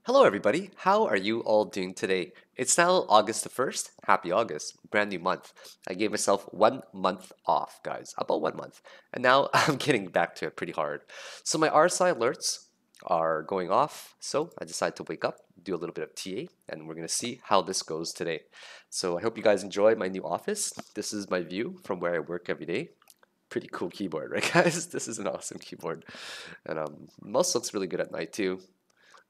Hello everybody, how are you all doing today? It's now August the 1st. Happy August, brand new month. I gave myself 1 month off, guys, about 1 month. And now I'm getting back to it pretty hard. So my RSI alerts are going off. So I decided to wake up, do a little bit of TA, and we're gonna see how this goes today. So I hope you guys enjoy my new office. This is my view from where I work every day. Pretty cool keyboard, right guys? This is an awesome keyboard. And mouse looks really good at night too.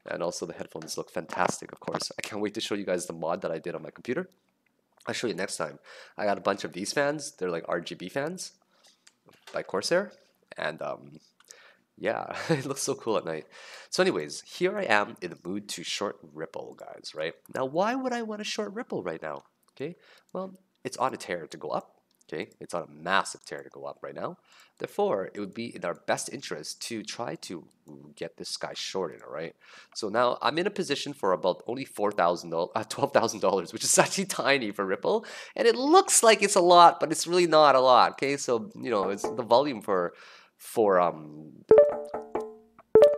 And also the headphones look fantastic, of course. I can't wait to show you guys the mod that I did on my computer. I'll show you next time. I got a bunch of these fans. They're like RGB fans by Corsair. And yeah, it looks so cool at night. So anyways, here I am in the mood to short Ripple, guys, right? Now, why would I want to short Ripple right now? Okay, well, it's on a tear to go up. Okay, it's on a massive tear to go up right now. Therefore, it would be in our best interest to try to get this guy shorted, all right? So now I'm in a position for about only $12,000, which is actually tiny for Ripple. And it looks like it's a lot, but it's really not a lot, okay? So, you know, it's the volume for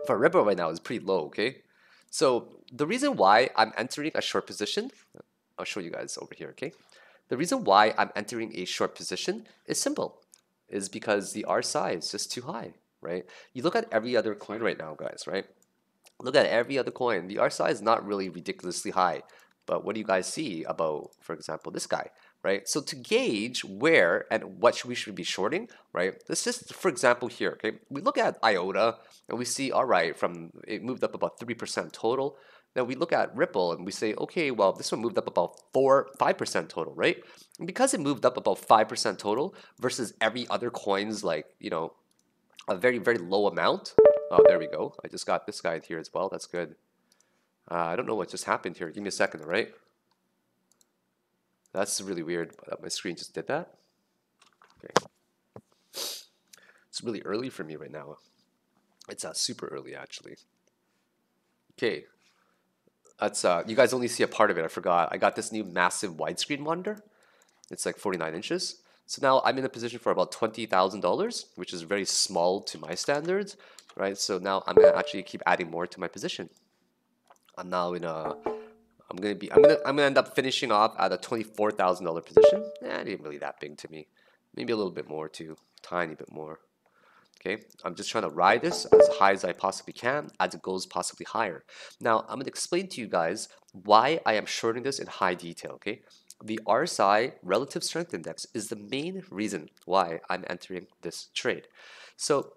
Ripple right now is pretty low, okay? So the reason why I'm entering a short position, I'll show you guys over here, okay? The reason why I'm entering a short position is simple, is because the RSI is just too high, right? You look at every other coin right now, guys, right? Look at every other coin. The RSI is not really ridiculously high. But what do you guys see about, for example, this guy, right? So to gauge where and what we should be shorting, right? Let's just, for example, here, okay? We look at IOTA and we see, all right, from it moved up about 3% total. Now we look at Ripple and we say, okay, well, this one moved up about 5% total, right? And because it moved up about 5% total versus every other coin's like, you know, a very, very low amount. Oh, there we go. I just got this guy here as well. That's good. I don't know what just happened here. Give me a second, all right? That's really weird. My screen just did that. Okay. It's really early for me right now. It's super early, actually. Okay. That's you guys only see a part of it. I forgot. I got this new massive widescreen monitor. It's like 49 inches. So now I'm in a position for about $20,000, which is very small to my standards, right? So now I'm gonna actually keep adding more to my position. I'm now in a I'm gonna end up finishing off at a $24,000 position. It ain't really that big to me. Maybe a little bit more too, tiny bit more. Okay, I'm just trying to ride this as high as I possibly can, as it goes possibly higher. Now I'm gonna explain to you guys why I am shorting this in high detail. Okay, the RSI relative strength index is the main reason why I'm entering this trade. So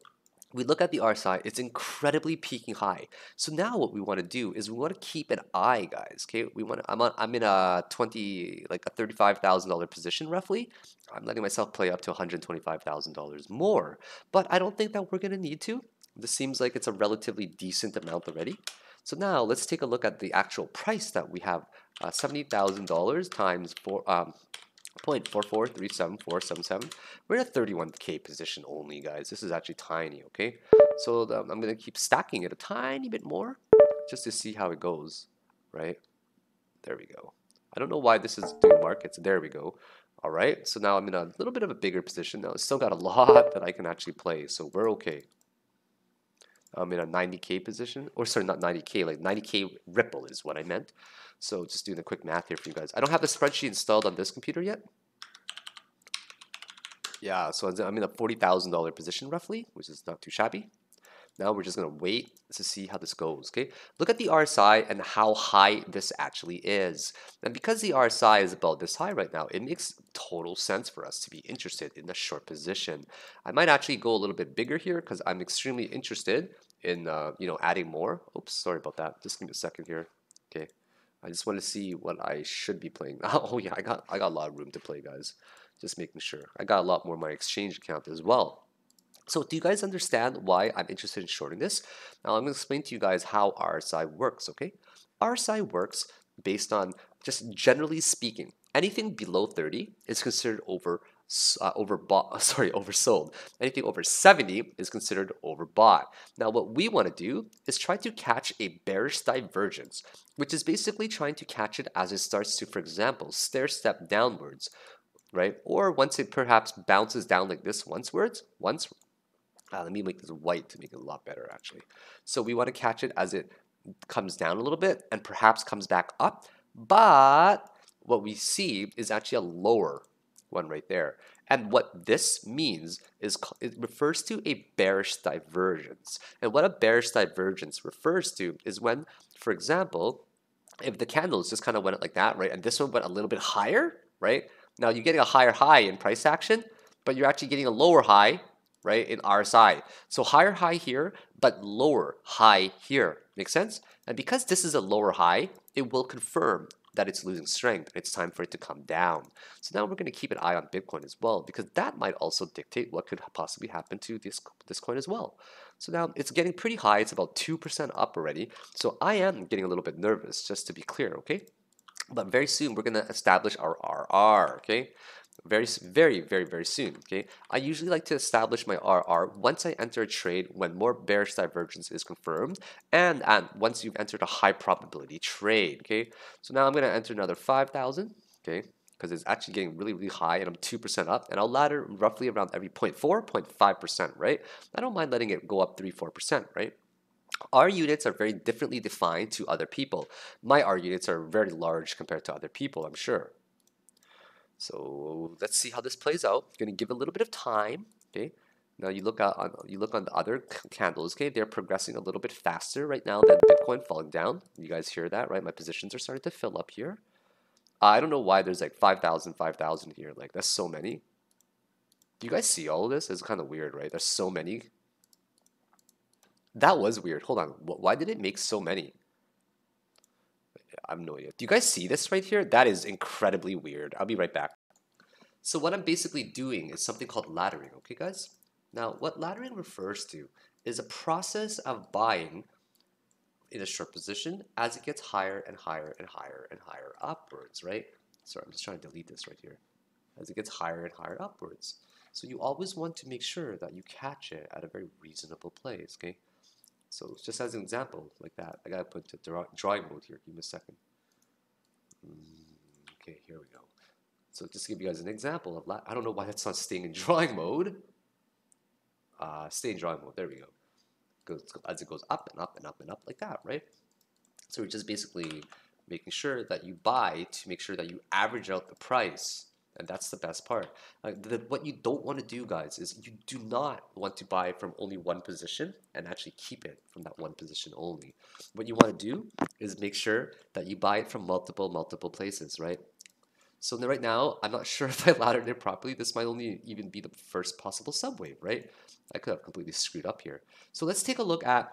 we look at the RSI, it's incredibly peaking high. So now what we want to do is we want to keep an eye, guys. Okay, I'm in a $35,000 position roughly. I'm letting myself play up to $125,000 more, but I don't think that we're gonna need to. This seems like it's a relatively decent amount already. So now let's take a look at the actual price that we have. $70,000 times 0.4437477. We're in a 31K position only, guys. This is actually tiny, okay? So I'm gonna keep stacking it a tiny bit more just to see how it goes, right? There we go. I don't know why this is doing markets. There we go. All right, so now I'm in a little bit of a bigger position. Now, it's still got a lot that I can actually play, so we're okay. I'm in a 90K position, or sorry, not 90K, like 90K Ripple is what I meant. So just doing a quick math here for you guys. I don't have the spreadsheet installed on this computer yet. Yeah, so I'm in a $40,000 position roughly, which is not too shabby. Now we're just gonna wait to see how this goes, okay? Look at the RSI and how high this actually is. And because the RSI is about this high right now, it makes total sense for us to be interested in the short position. I might actually go a little bit bigger here because I'm extremely interested in you know, adding more. Oops, sorry about that. Just give me a second here. Okay. I just want to see what I should be playing. Oh yeah, I got a lot of room to play, guys. Just making sure. I got a lot more in my exchange account as well. So do you guys understand why I'm interested in shorting this? Now I'm going to explain to you guys how RSI works, okay? RSI works based on, just generally speaking, anything below 30 is considered oversold. Anything over 70 is considered overbought. Now what we want to do is try to catch a bearish divergence, which is basically trying to catch it as it starts to, for example, stair step downwards, right? Or once it perhaps bounces down like this once, let me make this white to make it a lot better actually. So we want to catch it as it comes down a little bit and perhaps comes back up, but what we see is actually a lower one right there. And what this means is it refers to a bearish divergence. And what a bearish divergence refers to is when, for example, if the candles just kind of went like that, right, and this one went a little bit higher, right? Now you're getting a higher high in price action, but you're actually getting a lower high, right, in RSI. So higher high here, but lower high here. Make sense? And because this is a lower high, it will confirm that it's losing strength. It's time for it to come down. So now we're going to keep an eye on Bitcoin as well, because that might also dictate what could possibly happen to this coin as well. So now it's getting pretty high. It's about 2% up already. So I am getting a little bit nervous, just to be clear, okay? But very soon we're going to establish our RR, okay? Very soon, okay? I usually like to establish my RR once I enter a trade when more bearish divergence is confirmed and once you've entered a high probability trade, okay? So now I'm going to enter another 5,000, okay? Because it's actually getting really high and I'm 2% up, and I'll ladder roughly around every 0.4, 0.5%, right? I don't mind letting it go up 3-4%, right? Our units are very differently defined to other people. My R units are very large compared to other people, I'm sure. So let's see how this plays out. I'm gonna give a little bit of time. Okay. Now you look on the other candles. Okay, they're progressing a little bit faster right now than Bitcoin falling down. You guys hear that, right? My positions are starting to fill up here. I don't know why there's like 5,000 here. Like that's so many. Do you guys see all of this? It's kind of weird, right? There's so many. That was weird. Hold on. Why did it make so many? I have no idea. Do you guys see this right here? That is incredibly weird. I'll be right back. So what I'm basically doing is something called laddering, okay guys? Now what laddering refers to is a process of buying in a short position as it gets higher and higher and higher and higher upwards, right? Sorry, I'm just trying to delete this right here. As it gets higher and higher upwards. So you always want to make sure that you catch it at a very reasonable place, okay? So just as an example, like that, I gotta put to drawing mode here. Give me a second. Okay, here we go. So just to give you guys an example of I don't know why that's not staying in drawing mode. Stay in drawing mode. There we go. As it goes up and up and up and up like that, right? So we're just basically making sure that you buy to make sure that you average out the price. And that's the best part. What you don't want to do, guys, is you do not want to buy from only one position and actually keep it from that one position only. What you want to do is make sure that you buy it from multiple places, right? So right now, I'm not sure if I laddered it properly. This might only even be the first possible subwave, right? I could have completely screwed up here. So let's take a look at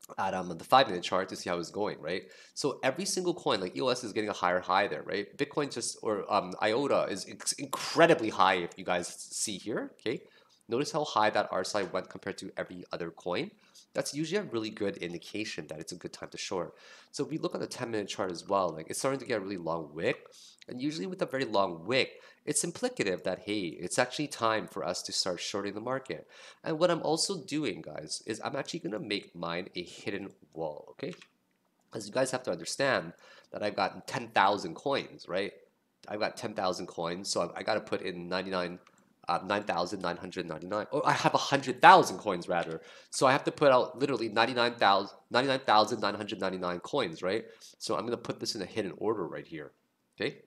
the 5-minute chart to see how it's going, right? So every single coin, like EOS is getting a higher high there, right? Bitcoin or IOTA is incredibly high if you guys see here, okay? Notice how high that RSI went compared to every other coin. That's usually a really good indication that it's a good time to short. So if we look on the 10-minute chart as well, like it's starting to get a really long wick. And usually with a very long wick, it's implicative that, hey, it's actually time for us to start shorting the market. And what I'm also doing, guys, is I'm actually going to make mine a hidden wall, okay? As you guys have to understand that I've got 10,000 coins, right? I've got 10,000 coins, so I got to put in 9,999, or I have 100,000 coins rather. So I have to put out literally 99,999 coins, right? So I'm going to put this in a hidden order right here, okay?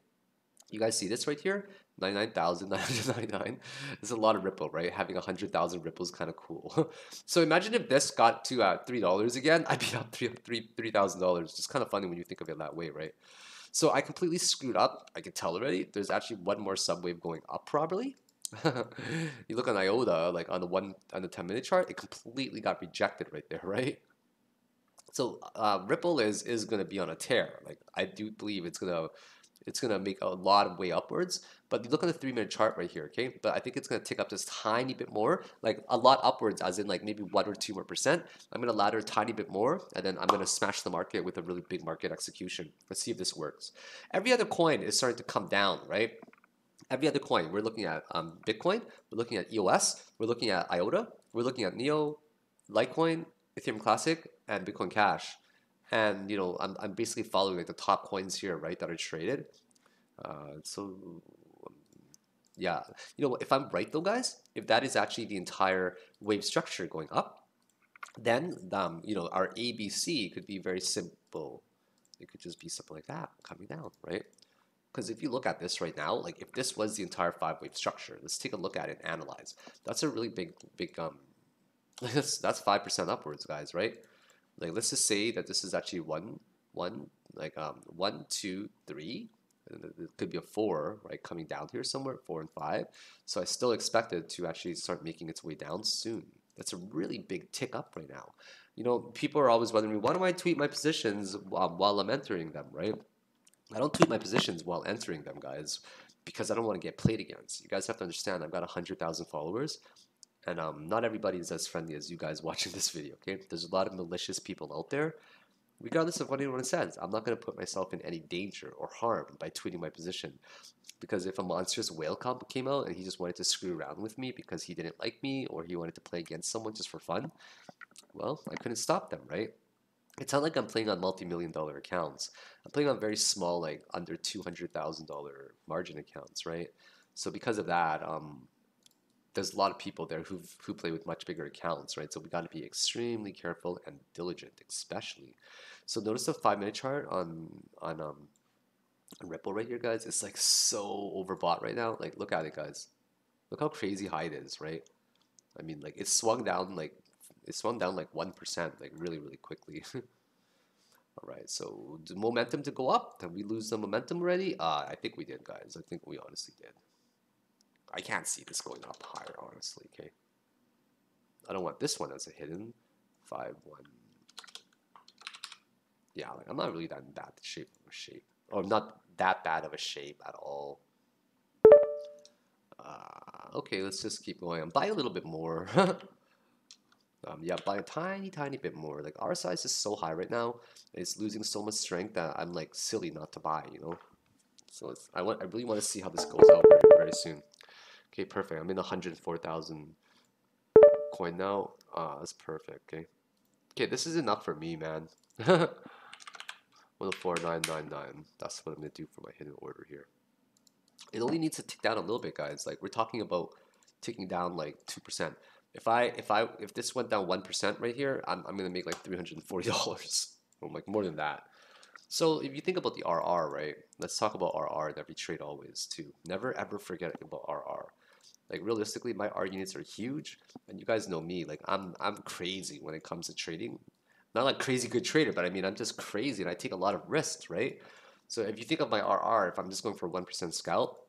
You guys see this right here? 99,999. There's a lot of Ripple, right? Having 100,000 Ripple is kind of cool. So imagine if this got to $3 again, I'd be up $3,000. Just kind of funny when you think of it that way, right? So I completely screwed up. I can tell already. There's actually one more subwave going up probably. You look on IOTA, like on the 10-minute chart, it completely got rejected right there, right? So Ripple is going to be on a tear. Like I do believe it's gonna make a lot of way upwards. But you look at the 3-minute chart right here, okay? But I think it's gonna tick up just tiny bit more, like a lot upwards, as in like maybe 1 or 2 more percent. I'm gonna ladder a tiny bit more, and then I'm gonna smash the market with a really big market execution. Let's see if this works. Every other coin is starting to come down, right? Every other coin. We're looking at Bitcoin, we're looking at EOS, we're looking at IOTA, we're looking at Neo, Litecoin, Ethereum Classic, and Bitcoin Cash. And you know, I'm basically following like the top coins here, right, that are traded. Yeah, you know, if I'm right though, guys, if that is actually the entire wave structure going up, then you know, our ABC could be very simple. It could just be something like that, coming down, right? Because if you look at this right now, like if this was the entire 5-wave structure, let's take a look at it and analyze. That's a really big that's 5% upwards, guys, right? Like let's just say that this is actually one, like 1, 2, 3. And it could be a 4, right, coming down here somewhere, 4 and 5. So I still expect it to actually start making its way down soon. That's a really big tick up right now. You know, people are always wondering, why do I tweet my positions while I'm entering them, right? I don't tweet my positions while entering them, guys, because I don't want to get played against. You guys have to understand, I've got 100,000 followers, and not everybody is as friendly as you guys watching this video, okay? There's a lot of malicious people out there. Regardless of what anyone says, I'm not going to put myself in any danger or harm by tweeting my position. Because if a monstrous whale comp came out and he just wanted to screw around with me because he didn't like me or he wanted to play against someone just for fun, well, I couldn't stop them, right? It's not like I'm playing on multi-million-dollar accounts. I'm playing on very small, like under $200,000 margin accounts, right? So because of that, there's a lot of people there who play with much bigger accounts, right? So we got to be extremely careful and diligent, especially. So notice the 5-minute chart on Ripple right here, guys. It's like so overbought right now. Like look at it, guys. Look how crazy high it is, right? I mean, like it swung down like 1%, like really quickly. All right, so the momentum to go up. Did we lose the momentum already? I think we did, guys. I think we honestly did. I can't see this going up higher, honestly, okay? I don't want this one as a hidden 5-1. Yeah, like I'm not really that bad shape. Or not that bad of a shape at all. Okay, let's just keep going. I'm buying a little bit more. Yeah, buy a tiny bit more. Like our size is so high right now. It's losing so much strength that I'm like silly not to buy, you know? So I really want to see how this goes out very soon. Okay, perfect. I'm in 104,000 coin now. That's perfect. Okay, this is enough for me, man. 104,999. That's what I'm gonna do for my hidden order here. It only needs to tick down a little bit, guys. Like we're talking about ticking down like 2%. If this went down 1% right here, I'm gonna make like $340 or like more than that. So if you think about the RR, right? Let's talk about RR in every trade always too. Never ever forget about RR. Like realistically, my R units are huge, and you guys know me. Like I'm crazy when it comes to trading. Not like crazy good trader, but I mean I'm just crazy and I take a lot of risks, right? So if you think of my RR, if I'm just going for 1% scalp,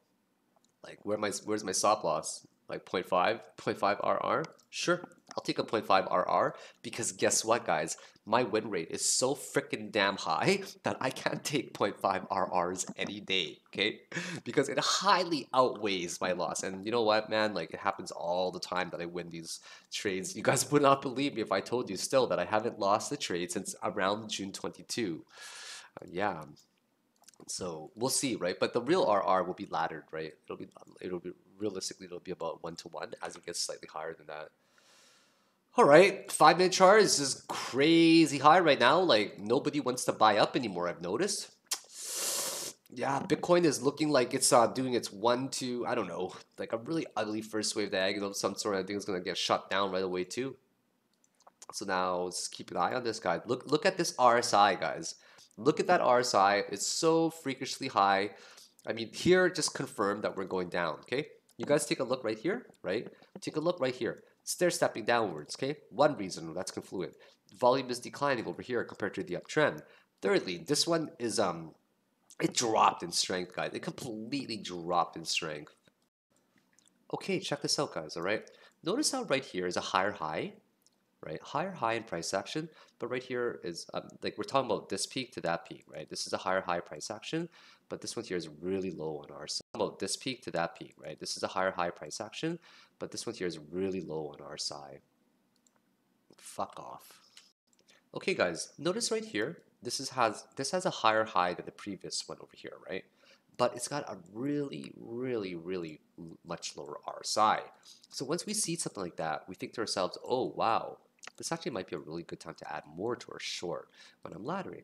like where's my stop loss? Like 0.5 RR? Sure, I'll take a 0.5 RR because guess what, guys? My win rate is so freaking damn high that I can't take 0.5 RRs any day, okay? Because it highly outweighs my loss. And you know what, man? Like it happens all the time that I win these trades. You guys would not believe me if I told you still that I haven't lost the trade since around June 22. Yeah. So we'll see, right? But the real RR will be laddered, right? It'll be realistically it'll be about 1-to-1 as it gets slightly higher than that. All right, 5-minute chart is just crazy high right now. Like nobody wants to buy up anymore. I've noticed. Yeah, Bitcoin is looking like it's doing its I don't know, like a really ugly first wave diagonal of some sort. I think it's gonna get shut down right away too. So now let's keep an eye on this guy. Look at this RSI, guys. Look at that RSI. It's so freakishly high. I mean, here just confirmed that we're going down, okay? You guys take a look right here, right? Take a look right here. Stair stepping downwards, okay? One reason, that's confluent. Volume is declining over here compared to the uptrend. Thirdly, this one is it dropped in strength, guys. It completely dropped in strength. Okay, check this out, guys, all right? Notice how right here is a higher high, right? Higher high in price action, but right here is like we're talking about this peak to that peak, right? This is a higher high price action, but this one here is really low on our side. About this peak to that peak, right? This is a higher high price action, but this one here is really low on our side. Fuck off. Okay, guys, notice right here, this has a higher high than the previous one over here, right? But it's got a really much lower RSI. So once we see something like that, we think to ourselves, oh wow, this actually might be a really good time to add more to our short when I'm laddering.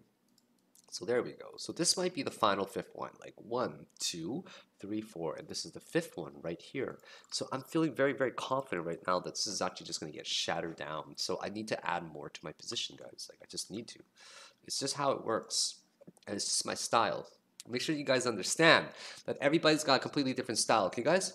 So there we go. So this might be the final fifth one, like 1, 2, 3, 4, and this is the fifth one right here. So I'm feeling very, very confident right now that this is actually just going to get shattered down. So I need to add more to my position, guys. Like I just need to. It's just how it works, and it's just my style. Make sure you guys understand that everybody's got a completely different style. Okay, guys?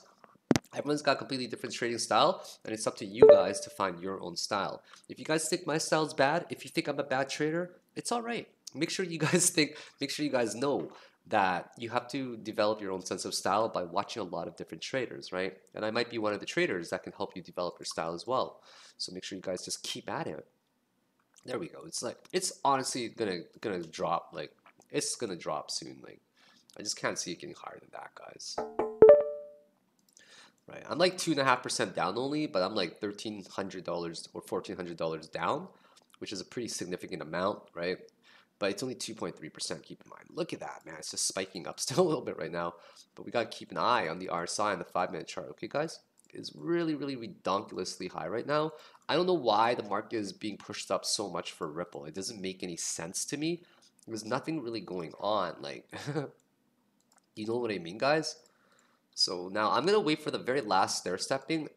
Everyone's got a completely different trading style, and it's up to you guys to find your own style. If you guys think my style's bad, if you think I'm a bad trader, it's all right. Make sure you guys know that you have to develop your own sense of style by watching a lot of different traders, right? And I might be one of the traders that can help you develop your style as well. So make sure you guys just keep at it. There we go. It's honestly gonna drop. Like it's gonna drop soon. Like I just can't see it getting higher than that, guys. Right, I'm like 2.5% down only, but I'm like $1,300 or $1,400 down, which is a pretty significant amount, right? But it's only 2.3%. Keep in mind. Look at that, man. It's just spiking up still a little bit right now, but we gotta keep an eye on the RSI and the 5-minute chart. Okay, guys, it's really, really redonkulously high right now. I don't know why the market is being pushed up so much for Ripple. It doesn't make any sense to me. There's nothing really going on. Like, you know what I mean, guys? So now I'm gonna wait for the very last stair stepping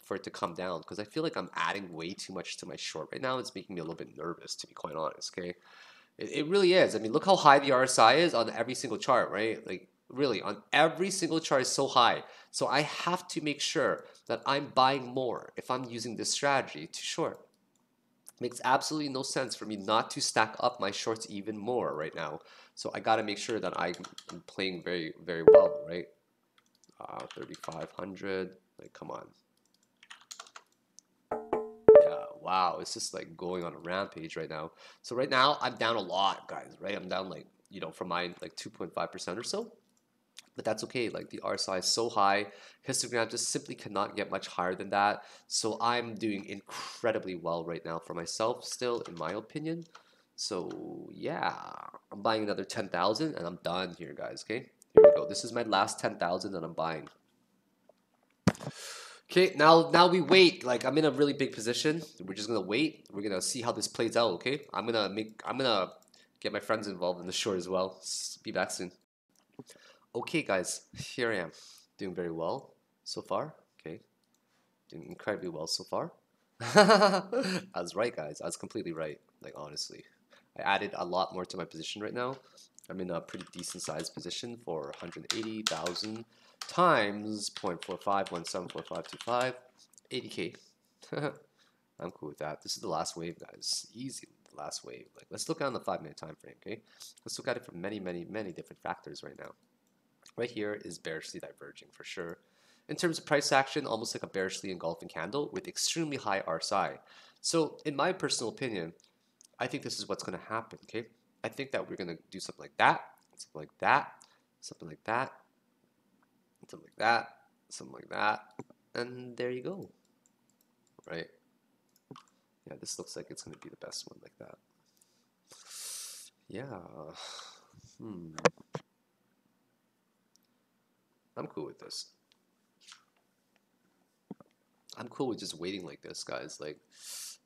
for it to come down, because I feel like I'm adding way too much to my short right now. It's making me a little bit nervous, to be quite honest. Okay, it really is. I mean, look how high the RSI is on every single chart, right? Like really on every single chart is so high. So I have to make sure that I'm buying more if I'm using this strategy to short. Makes absolutely no sense for me not to stack up my shorts even more right now. So I gotta make sure that I'm playing very, very well, right? 3,500. Like, come on. Yeah, wow. It's just like going on a rampage right now. So right now I'm down a lot, guys. Right, I'm down like from my like 2.5% or so. But that's okay. Like the RSI is so high, histogram just simply cannot get much higher than that. So I'm doing incredibly well right now for myself, still, in my opinion. So yeah, I'm buying another 10,000 and I'm done here, guys. Okay. Here we go. This is my last 10,000 that I'm buying. Okay, now we wait. Like I'm in a really big position. We're just gonna wait. We're gonna see how this plays out. Okay, I'm gonna get my friends involved in the short as well. Be back soon. Okay, guys, here I am, doing very well so far. Okay, doing incredibly well so far. I was right, guys. I was completely right. Like honestly, I added a lot more to my position right now. I'm in a pretty decent sized position for 180,000 times 0.45174525, 80K. I'm cool with that. This is the last wave, guys. Easy, the last wave. Like let's look on the 5-minute time frame. Okay, let's look at it from many different factors right now. Right here is bearishly diverging for sure. In terms of price action, almost like a bearishly engulfing candle with extremely high RSI. So in my personal opinion, I think this is what's going to happen, okay? I think that we're going to do something like that, something like that, something like that, something like that, something like that, and there you go, right? Yeah, this looks like it's going to be the best one like that. Yeah. I'm cool with this. I'm cool with just waiting like this, guys. Like,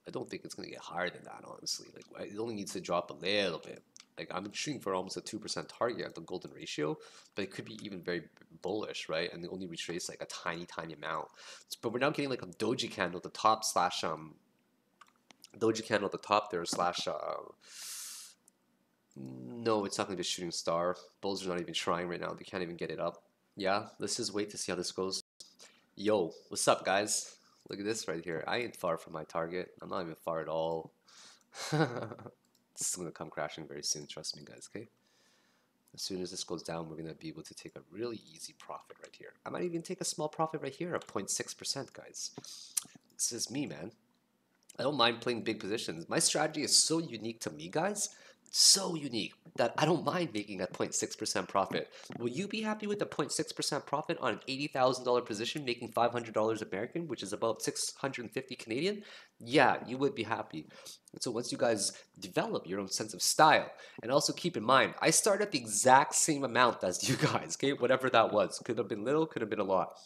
I don't think it's gonna get higher than that, honestly. Like, it only needs to drop a little bit. Like, I'm shooting for almost a 2% target at the golden ratio, but it could be even very bullish, right? And it only retrace like a tiny amount. But we're now getting like a doji candle at the top slash doji candle at the top there slash no, it's not gonna be a shooting star. Bulls are not even trying right now. They can't even get it up. Yeah, let's just wait to see how this goes. Yo, what's up, guys? Look at this right here. I ain't far from my target. I'm not even far at all. This is gonna come crashing very soon. Trust me, guys. Okay. As soon as this goes down, we're gonna be able to take a really easy profit right here. I might even take a small profit right here of 0.6%, guys. This is me, man. I don't mind playing big positions. My strategy is so unique to me, guys. So unique that I don't mind making a 0.6% profit. Will you be happy with a 0.6% profit on an $80,000 position, making $500 American, which is about 650 Canadian? Yeah, you would be happy. And so once you guys develop your own sense of style, and also keep in mind, I started at the exact same amount as you guys, okay? Whatever that was. Could have been little, could have been a lot.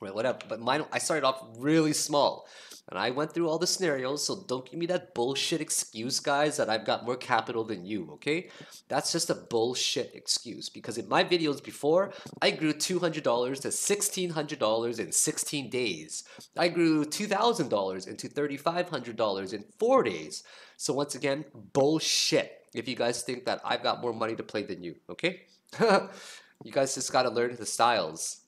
right? Whatever. But mine, I started off really small, and I went through all the scenarios. So don't give me that bullshit excuse, guys, that I've got more capital than you. Okay, that's just a bullshit excuse. Because in my videos before, I grew $200 to $1,600 in 16 days. I grew $2,000 into $3,500 in 4 days. So once again, bullshit. If you guys think that I've got more money to play than you, okay? You guys just got to learn the styles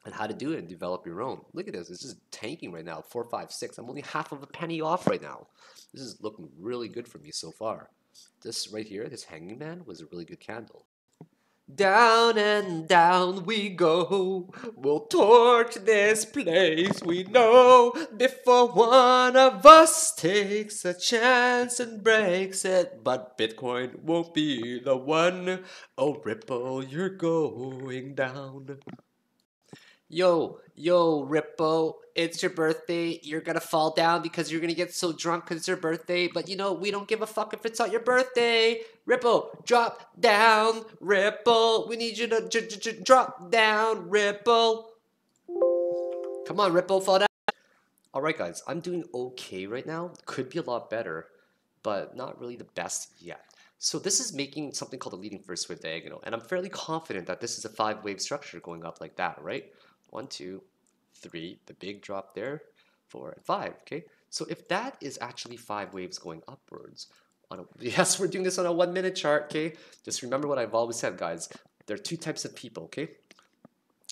and how to do it and develop your own. Look at this. It's just tanking right now. 4, 5, 6. I'm only half of a penny off right now. This is looking really good for me so far. This right here, this hanging man, was a really good candle. Down and down we go. We'll torch this place, we know. Before one of us takes a chance and breaks it. But Bitcoin won't be the one. Oh, Ripple, you're going down. Yo, Ripple, it's your birthday. You're gonna fall down because you're gonna get so drunk because it's your birthday. But you know, we don't give a fuck if it's not your birthday. Ripple, drop down. Ripple, we need you to drop down. Ripple. Come on, Ripple, fall down. Alright, guys, I'm doing okay right now. Could be a lot better, but not really the best yet. So this is making something called a leading first wave diagonal, and I'm fairly confident that this is a 5-wave structure going up like that, right? 1, 2, 3, the big drop there, 4, and 5, okay? So if that is actually 5 waves going upwards, yes, we're doing this on a 1-minute chart, okay? Just remember what I've always said, guys. There are 2 types of people, okay?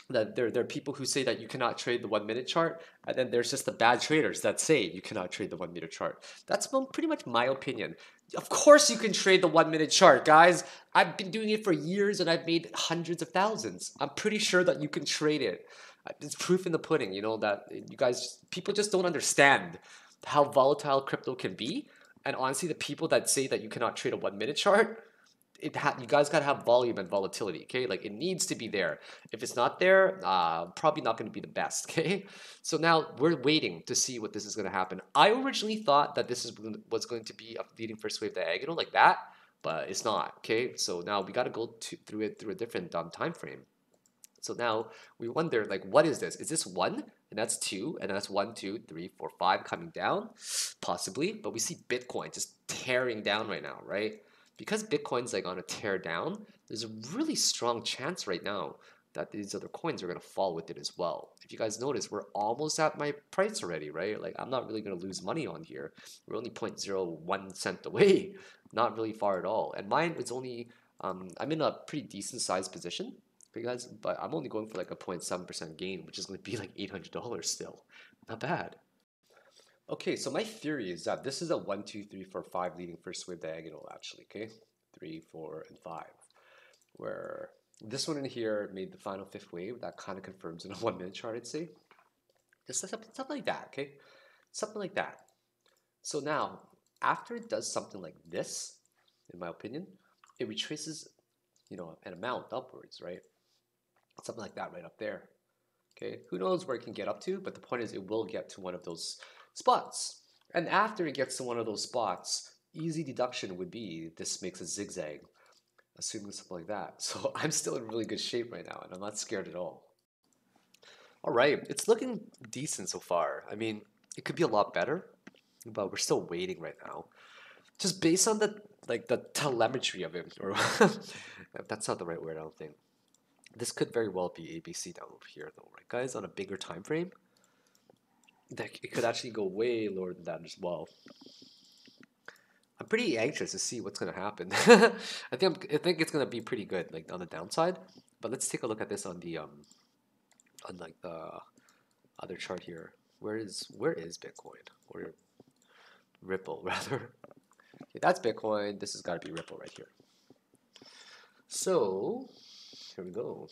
That there are people who say that you cannot trade the 1-minute chart, and then there's just the bad traders that say you cannot trade the 1-minute chart. That's pretty much my opinion. Of course you can trade the 1-minute chart, guys. I've been doing it for years and I've made hundreds of thousands. I'm pretty sure that you can trade it. It's proof in the pudding, you know, that you guys, people just don't understand how volatile crypto can be. And honestly, the people that say that you cannot trade a 1-minute chart, you guys gotta have volume and volatility, okay? Like, it needs to be there. If it's not there, probably not gonna be the best, okay? So now we're waiting to see what this is gonna happen. I originally thought that this was going to be a leading first wave diagonal like that, but it's not, okay? So now we gotta go through a different time frame. So now we wonder, like, what is this? Is this 1? And that's 2, and that's 1, 2, 3, 4, 5 coming down? Possibly, but we see Bitcoin just tearing down right now, right? Because Bitcoin's like on a tear down, there's a really strong chance right now that these other coins are going to fall with it as well. If you guys notice, we're almost at my price already, right? Like, I'm not really going to lose money on here. We're only 0.01 cent away, not really far at all. And mine is only, I'm in a pretty decent sized position for you guys, but I'm only going for like a 0.7% gain, which is going to be like $800 still. Not bad. Okay, so my theory is that this is a 1, 2, 3, 4, 5 leading first wave diagonal, actually, okay? 3, 4, and 5. Where this one in here made the final 5th wave. That kind of confirms in a 1-minute chart, I'd say. Just something like that, okay? Something like that. So now, after it does something like this, in my opinion, it retraces, you know, an amount upwards, right? Something like that right up there. Okay, who knows where it can get up to, but the point is it will get to one of those spots. And after it gets to one of those spots, easy deduction would be this makes a zigzag, assuming something like that. So I'm still in really good shape right now, and I'm not scared at all. All right, it's looking decent so far. I mean, it could be a lot better, but we're still waiting right now. Just based on the telemetry of it, or that's not the right word, I don't think. This could very well be ABC down over here, though, right, guys? On a bigger time frame, it could actually go way lower than that as well. I'm pretty anxious to see what's gonna happen. I think it's gonna be pretty good, like on the downside. But let's take a look at this on the on like the other chart here. Where is Bitcoin, or Ripple rather? Okay, that's Bitcoin. This has got to be Ripple right here. So here we go.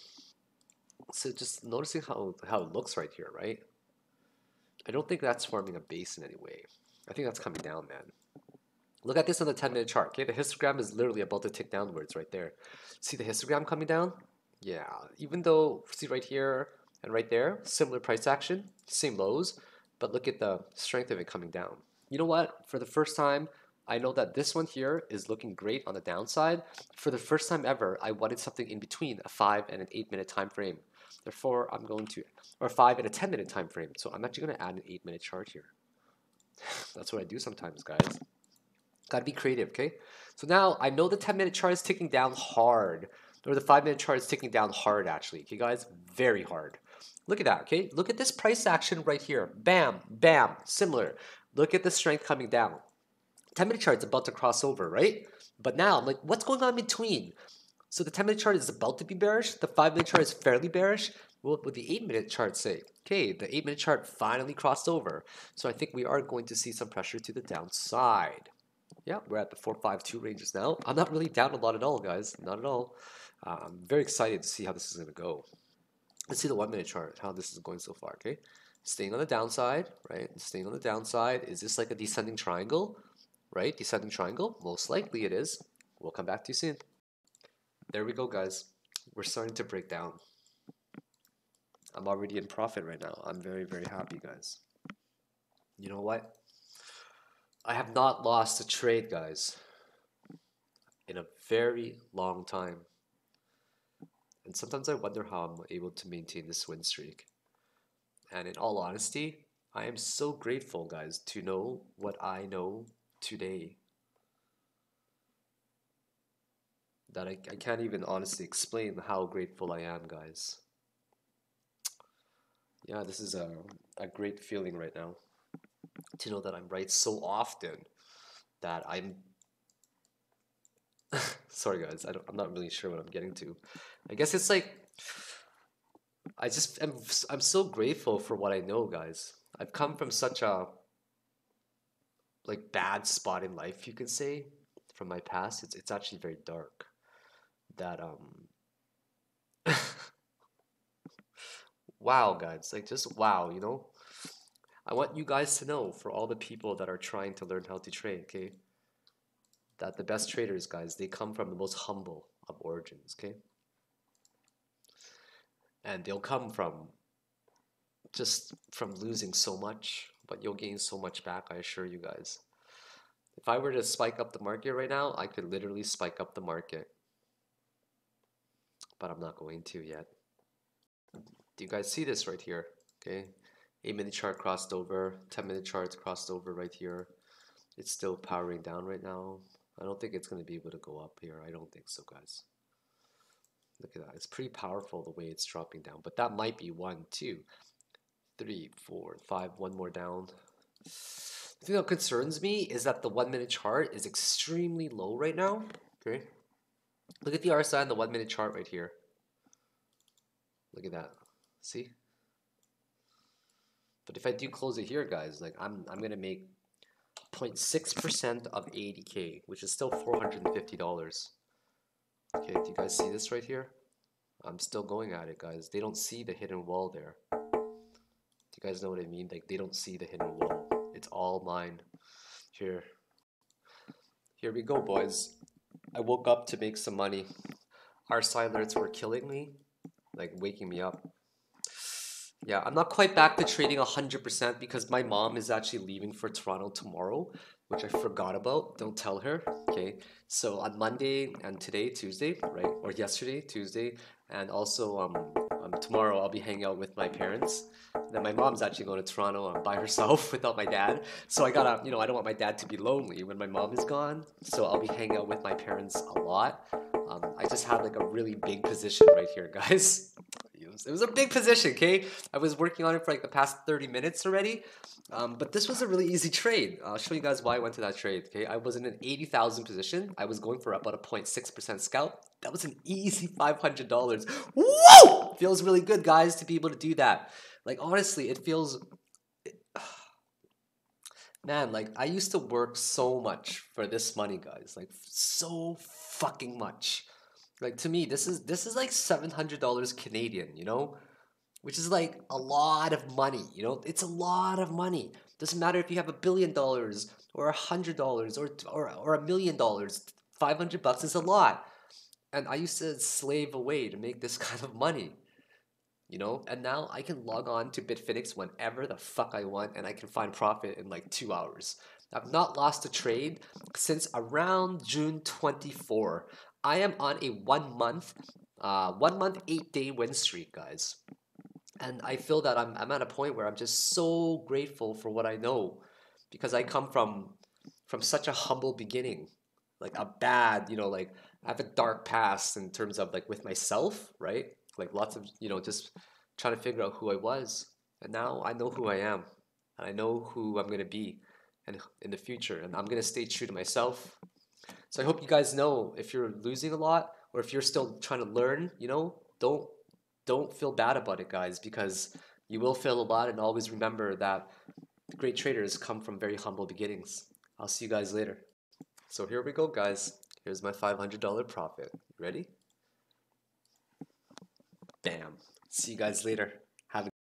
So just noticing how it looks right here, right? I don't think that's forming a base in any way. I think that's coming down, man. Look at this on the 10-minute chart, okay? The histogram is literally about to tick downwards right there. See the histogram coming down? Yeah, even though, see right here and right there, similar price action, same lows, but look at the strength of it coming down. You know what? For the first time, I know that this one here is looking great on the downside. For the first time ever, I wanted something in between a 5 and an 8-minute time frame. Therefore, I'm going to, or 5 and a 10-minute time frame. So I'm actually going to add an 8-minute chart here. That's what I do sometimes, guys. Gotta be creative, okay? So now I know the 10-minute chart is ticking down hard, or the 5-minute chart is ticking down hard, actually. Okay, guys, very hard. Look at that, okay? Look at this price action right here. Bam, bam, similar. Look at the strength coming down. 10-minute chart is about to cross over, right? But now I'm like, what's going on in between? So the 10-minute chart is about to be bearish. The 5-minute chart is fairly bearish. What would the 8-minute chart say? Okay, the 8-minute chart finally crossed over. So I think we are going to see some pressure to the downside. Yeah, we're at the 452 ranges now. I'm not really down a lot at all, guys. Not at all. I'm very excited to see how this is going to go. Let's see the 1-minute chart, how this is going so far, okay? Staying on the downside, right? Staying on the downside. Is this like a descending triangle? Right? Descending triangle? Most likely it is. We'll come back to you soon. There we go, guys. We're starting to break down. I'm already in profit right now. I'm very, very happy, guys. You know what? I have not lost a trade, guys, in a very long time. And sometimes I wonder how I'm able to maintain this win streak. And in all honesty, I am so grateful, guys, to know what I know today. That I can't even honestly explain how grateful I am, guys. Yeah, this is a great feeling right now. To know that I'm right so often that I'm sorry guys, I'm not really sure what I'm getting to. I guess it's like I'm so grateful for what I know, guys. I've come from such a like bad spot in life, you could say, from my past. It's actually very dark. That wow, guys, like just wow, you know? I want you guys to know, for all the people that are trying to learn how to trade, okay? That the best traders, guys, they come from the most humble of origins, okay? And they'll come from just from losing so much, but you'll gain so much back, I assure you guys. If I were to spike up the market right now, I could literally spike up the market. But I'm not going to yet. Do you guys see this right here? Okay. 8-minute chart crossed over, 10-minute charts crossed over right here. It's still powering down right now. I don't think it's going to be able to go up here. I don't think so, guys. Look at that. It's pretty powerful the way it's dropping down. But that might be 1, 2, 3, 4, 5. One more down. The thing that concerns me is that the 1-minute chart is extremely low right now. Okay. Look at the RSI on the 1-minute chart right here. Look at that. See? But if I do close it here, guys, like I'm gonna make 0.6% of 80K, which is still $450. Okay, do you guys see this right here? I'm still going at it, guys. They don't see the hidden wall there. Do you guys know what I mean? Like, they don't see the hidden wall. It's all mine. Here we go, boys. I woke up to make some money. RSI alerts were killing me, like waking me up. Yeah, I'm not quite back to trading 100% because my mom is actually leaving for Toronto tomorrow, which I forgot about. Don't tell her, okay? So on Monday and today, Tuesday, right? Or yesterday, Tuesday, and also tomorrow I'll be hanging out with my parents. Then my mom's actually going to Toronto by herself without my dad. So I gotta, you know, I don't want my dad to be lonely when my mom is gone. So I'll be hanging out with my parents a lot. I just had like a really big position right here, guys. It was a big position, okay? I was working on it for like the past 30 minutes already. But this was a really easy trade. I'll show you guys why I went to that trade, okay? I was in an 80,000 position. I was going for about a 0.6% scalp. That was an easy $500. Woo! Feels really good, guys, to be able to do that. Like, honestly, it feels... Man, like, I used to work so much for this money, guys. Like, so fucking much. Like, to me, this is like $700 Canadian, you know? Which is like a lot of money, you know? It's a lot of money. Doesn't matter if you have $1 billion or $100 or $1 million. $500 is a lot. And I used to slave away to make this kind of money, you know? And now I can log on to Bitfinex whenever the fuck I want and I can find profit in like 2 hours. I've not lost a trade since around June 24. I am on a 1 month, 8-day win streak, guys. And I feel that I'm at a point where I'm just so grateful for what I know, because I come from such a humble beginning, like a bad, like I have a dark past in terms of like with myself, right? Like lots of, just trying to figure out who I was. And now I know who I am, and I know who I'm gonna be and in the future, and I'm gonna stay true to myself. So I hope you guys know, if you're losing a lot or if you're still trying to learn, don't feel bad about it, guys, because you will fail a lot, and always remember that great traders come from very humble beginnings. I'll see you guys later. So here we go, guys. Here's my $500 profit. Ready? Bam. See you guys later. Have a